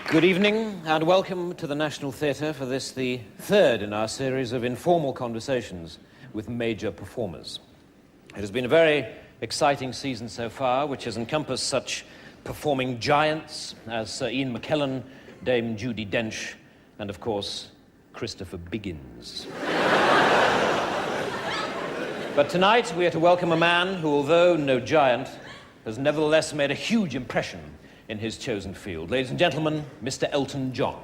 Good evening and welcome to the National Theatre for this, the third in our series of informal conversations with major performers. It has been a very exciting season so far, which has encompassed such performing giants as Sir Ian McKellen, Dame Judi Dench, and of course, Christopher Biggins. But tonight we are to welcome a man who, although no giant, has nevertheless made a huge impression in his chosen field. Ladies and gentlemen, Mr. Elton John.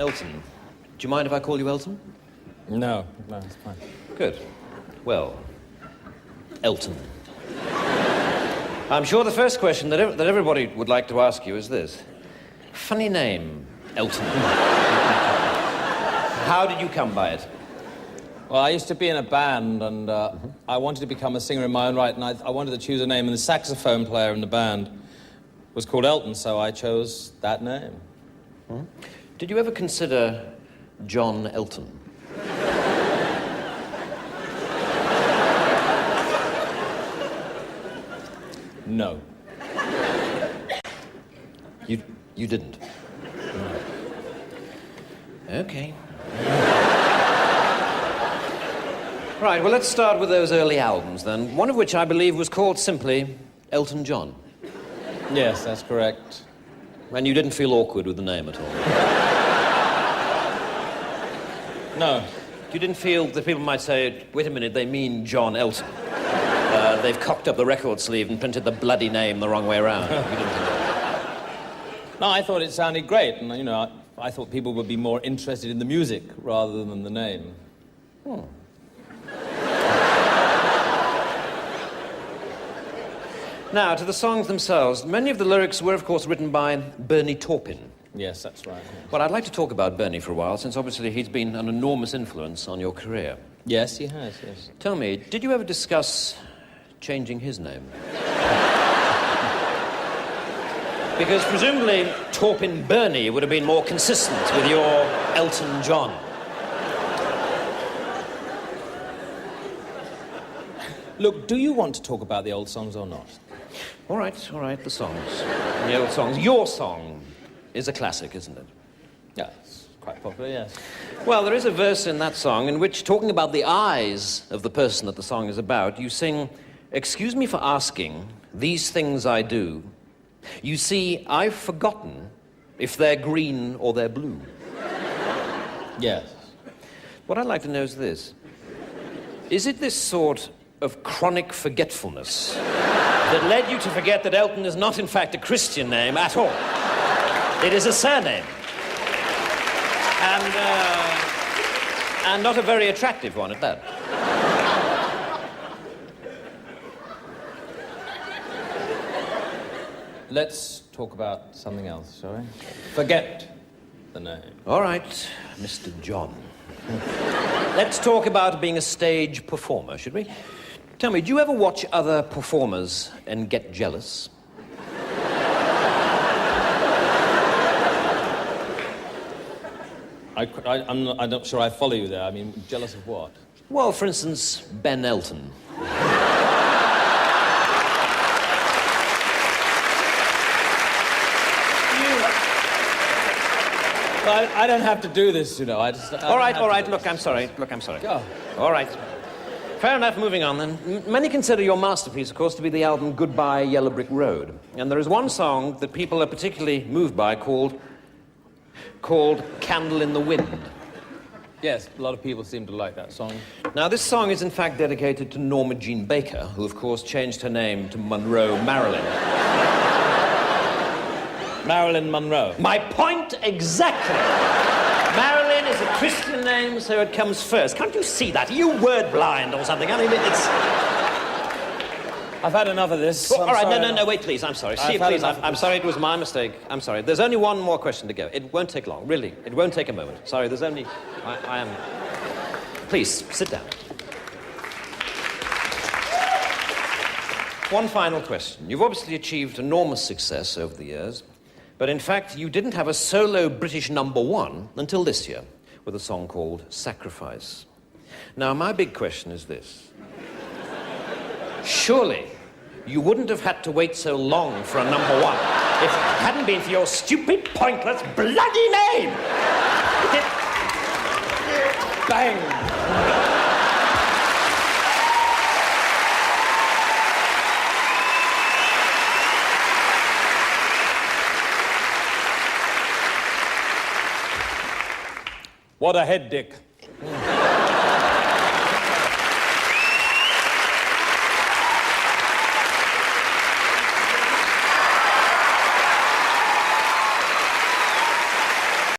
Elton, do you mind if I call you Elton? No, it's fine. Good. Well, Elton. I'm sure the first question that everybody would like to ask you is this. Funny name, Elton. How did you come by it? Well, I used to be in a band, and I wanted to become a singer in my own right, and I wanted to choose a name, and the saxophone player in the band was called Elton, so I chose that name. Hmm? Did you ever consider John Elton? No. You didn't? No. Okay. Right, well, let's start with those early albums, then. One of which I believe was called simply Elton John. Yes, that's correct. And you didn't feel awkward with the name at all? No. You didn't feel that people might say, wait a minute, they mean John Elton. They've cocked up the record sleeve and printed the bloody name the wrong way around. You didn't think that? No, I thought it sounded great, and, you know, I thought people would be more interested in the music rather than the name. Hmm. Now, to the songs themselves, many of the lyrics were, of course, written by Bernie Taupin. Yes, that's right. Yes. Well, I'd like to talk about Bernie for a while, since obviously he's been an enormous influence on your career. Yes, he has, yes. Tell me, did you ever discuss changing his name? Because presumably Taupin Bernie would have been more consistent with your Elton John. Look, do you want to talk about the old songs or not? All right, the songs. The old songs. Your song is a classic, isn't it? Yeah, it's quite popular, yes. Well, there is a verse in that song in which, talking about the eyes of the person that the song is about, you sing, "Excuse me for asking, these things I do. You see, I've forgotten if they're green or they're blue." Yes. What I'd like to know is this. Is it this sort of chronic forgetfulness that led you to forget that Elton is not, in fact, a Christian name at all? It is a surname. And not a very attractive one at that. Let's talk about something else, shall we? Forget the name. All right, Mr. John. Let's talk about being a stage performer, should we? Tell me, do you ever watch other performers and get jealous? I'm not sure I follow you there. I mean, jealous of what? Well, for instance, Ben Elton. I don't have to do this, you know. All right. Look, I'm sorry. Go. All right. Fair enough, moving on then. Many consider your masterpiece, of course, to be the album Goodbye Yellow Brick Road. And there is one song that people are particularly moved by called Candle in the Wind. Yes, a lot of people seem to like that song. Now, this song is in fact dedicated to Norma Jean Baker, who, of course, changed her name to Monroe Marilyn. Marilyn Monroe. My point exactly. Marilyn is a Christian name, so it comes first. Can't you see that? Are you word blind or something? I mean, it's... I've had enough of this. All right, no, wait, please. I'm sorry. I'm sorry, it was my mistake. I'm sorry. There's only one more question to go. It won't take long, really. It won't take a moment. Sorry, there's only... I am... Please, sit down. One final question. You've obviously achieved enormous success over the years, But in fact, you didn't have a solo British #1 until this year, with a song called Sacrifice. Now, my big question is this. Surely you wouldn't have had to wait so long for a #1 if it hadn't been for your stupid, pointless, bloody name! Bang! What a head, Dick.